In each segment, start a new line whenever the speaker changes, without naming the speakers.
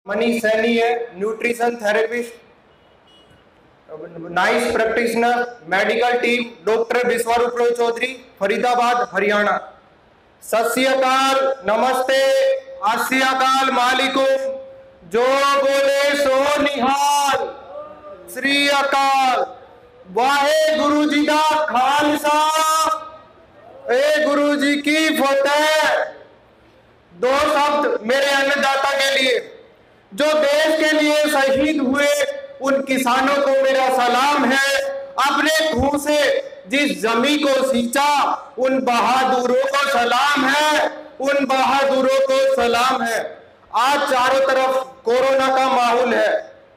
मनीष सैनी है, nutrition therapist, nice practitioner, medical team doctor Biswaroop Roy Chowdhury, Faridabad, Haryana. सत श्री अकाल, नमस्ते, अस्सी अकाल मालिकुम, जो बोले सो निहाल, श्री अकाल, वाहे गुरु जी का खालसा, ए गुरु जी की फतेह। दो शब्द मेरे अन्नदाता के लिए, जो देश के लिए शहीद हुए उन किसानों को मेरा सलाम है। अपने खून से जिस जमी को सींचा उन बहादुरों को सलाम है, उन बहादुरों को सलाम है। आज चारों तरफ कोरोना का माहौल है,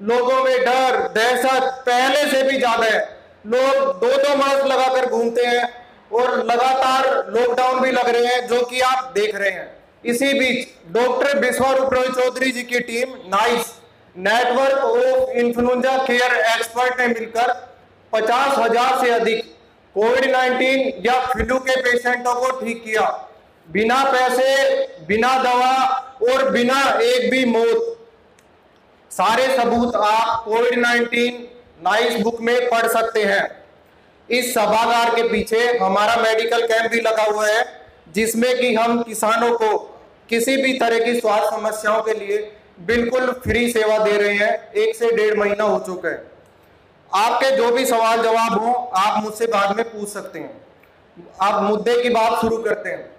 लोगों में डर दहशत पहले से भी ज्यादा है। लोग दो मास्क लगाकर घूमते हैं और लगातार लॉकडाउन भी लग रहे हैं, जो कि आप देख रहे हैं। इसी बीच डॉक्टर विश्वरूप रॉय चौधरी जी की team nice network of influenza care expert ने मिलकर 50,000 से अधिक कोविड-19 या फ्लू के पेशेंटों को ठीक किया, बिना पैसे, बिना दवा और बिना एक भी मौत। सारे सबूत आप कोविड-19 नाइस बुक में पढ़ सकते हैं। इस सभागार के पीछे हमारा मेडिकल कैंप भी लगा हुआ है, जिसमें कि हम किसानों को किसी भी तरह की स्वास्थ्य समस्याओं के लिए बिल्कुल फ्री सेवा दे रहे हैं। 1 से 1.5 महीना हो चुका है। आपके जो भी सवाल जवाब हो आप मुझसे बाद में पूछ सकते हैं। आप मुद्दे की बात शुरू करते हैं।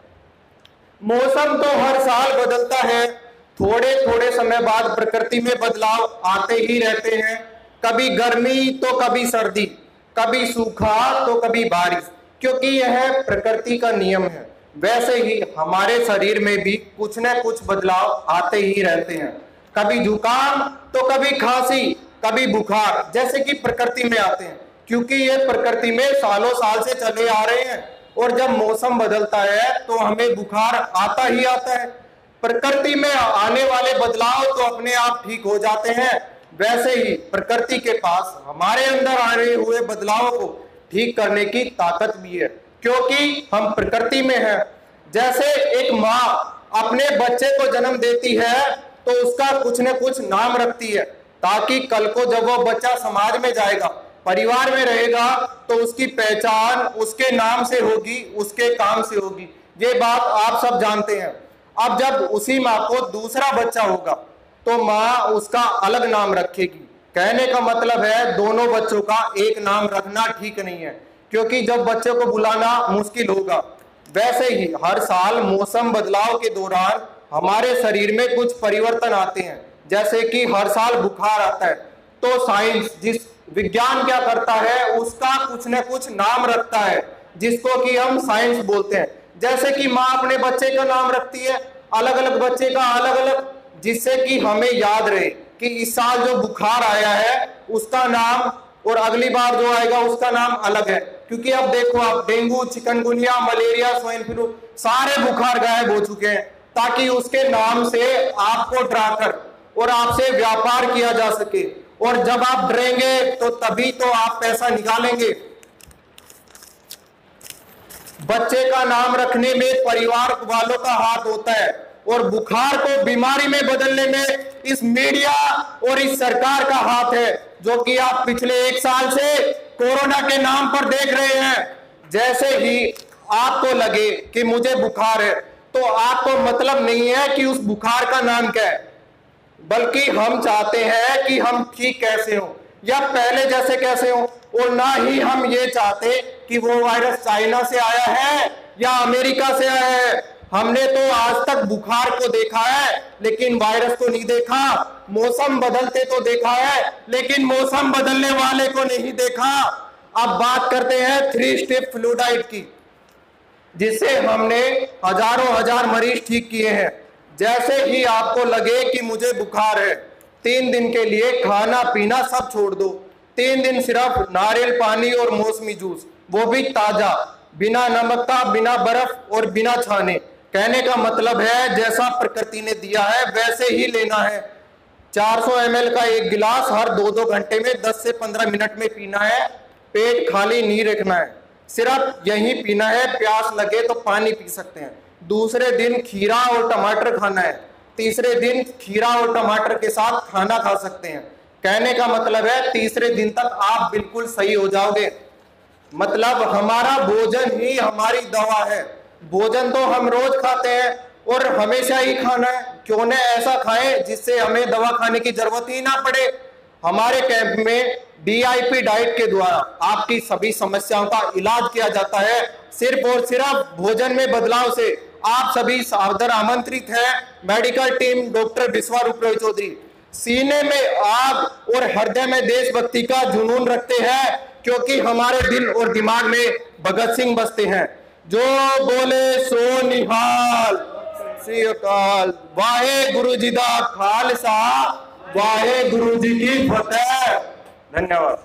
मौसम तो हर साल बदलता है, थोड़े थोड़े समय बाद प्रकृति में बदलाव आते ही रहते हैं। कभी गर्मी तो कभी सर्दी, कभी सूखा तो कभी बारिश, क्योंकि यह प्रकृति का नियम है। वैसे ही हमारे शरीर में भी कुछ न कुछ बदलाव आते ही रहते हैं। कभी जुकाम तो कभी खांसी, कभी बुखार, जैसे कि प्रकृति में आते हैं, क्योंकि ये प्रकृति में सालों साल से चले आ रहे हैं। और जब मौसम बदलता है तो हमें बुखार आता ही आता है। प्रकृति में आने वाले बदलाव तो अपने आप ठीक हो जाते हैं, वैसे ही प्रकृति के पास हमारे अंदर आने हुए बदलावों को ठीक करने की ताकत भी है, क्योंकि हम प्रकृति में हैं। जैसे एक माँ अपने बच्चे को जन्म देती है तो उसका कुछ न कुछ नाम रखती है, ताकि कल को जब वो बच्चा समाज में जाएगा, परिवार में रहेगा, तो उसकी पहचान उसके नाम से होगी, उसके काम से होगी। ये बात आप सब जानते हैं। अब जब उसी माँ को दूसरा बच्चा होगा तो माँ उसका अलग नाम रखेगी। कहने का मतलब है दोनों बच्चों का एक नाम रखना ठीक नहीं है, क्योंकि जब बच्चे को बुलाना मुश्किल होगा। वैसे ही हर साल मौसम बदलाव के दौरान हमारे शरीर में कुछ परिवर्तन आते हैं, जैसे कि हर साल बुखार आता है तो साइंस, जिस विज्ञान क्या करता है उसका कुछ न कुछ नाम रखता है, जिसको कि हम साइंस बोलते हैं। जैसे कि माँ अपने बच्चे का नाम रखती है, अलग अलग बच्चे का अलग अलग, जिससे कि हमें याद रहे कि इस साल जो बुखार आया है उसका नाम और अगली बार जो आएगा उसका नाम अलग है। क्योंकि अब देखो आप, dengue, chikungunya, malaria, swine flu, सारे बुखार गायब हो चुके हैं, ताकि उसके नाम से आपको डराकर और आपसे व्यापार किया जा सके। और जब आप डरेंगे तो तभी तो आप पैसा निकालेंगे। बच्चे का नाम रखने में परिवार वालों का हाथ होता है, और बुखार को बीमारी में बदलने में इस मीडिया और इस सरकार का हाथ है, जो कि आप पिछले 1 साल से कोरोना के नाम पर देख रहे हैं। जैसे ही आपको लगे कि मुझे बुखार है, तो आपको मतलब नहीं है कि उस बुखार का नाम क्या है, बल्कि हम चाहते हैं कि हम ठीक कैसे हो या पहले जैसे कैसे हो। और ना ही हम ये चाहते कि वो वायरस चाइना से आया है या अमेरिका से आया है। हमने तो आज तक बुखार को देखा है, लेकिन वायरस को नहीं देखा। मौसम बदलते तो देखा है, लेकिन मौसम बदलने वाले को नहीं देखा। अब बात करते हैं 3 स्टेप फ्लू डाइट की, जिससे हमने हजारों हजार मरीज ठीक किए हैं। जैसे ही आपको लगे कि मुझे बुखार है, 3 दिन के लिए खाना पीना सब छोड़ दो। 3 दिन सिर्फ नारियल पानी और मौसमी जूस, वो भी ताजा, बिना नमक का, बिना बर्फ और बिना छाने। कहने का मतलब है जैसा प्रकृति ने दिया है वैसे ही लेना है। 400 ml का एक गिलास हर 2-2 घंटे में 10 से 15 मिनट में पीना है। पेट खाली नहीं रखना है, सिर्फ यही पीना है। प्यास लगे तो पानी पी सकते हैं। दूसरे दिन खीरा और टमाटर खाना है। तीसरे दिन खीरा और टमाटर के साथ खाना खा सकते हैं। कहने का मतलब है तीसरे दिन तक आप बिल्कुल सही हो जाओगे। मतलब हमारा भोजन ही हमारी दवा है। भोजन तो हम रोज खाते हैं और हमेशा ही खाना है, क्यों न ऐसा खाएं जिससे हमें दवा खाने की जरूरत ही ना पड़े। हमारे कैंप में DIP डाइट के द्वारा आपकी सभी समस्याओं का इलाज किया जाता है, सिर्फ और सिर्फ भोजन में बदलाव से। आप सभी सादर आमंत्रित हैं। Medical team doctor Biswaroop Roy Chowdhury सीने में आग और हृदय में देशभक्ति का जुनून रखते हैं, क्योंकि हमारे दिल और दिमाग में भगत सिंह बसते हैं। जो बोले सो निहाल। श्री अकाल। वाहे गुरु जी दा खालसा, वाहे गुरु जी की फतेह। धन्यवाद।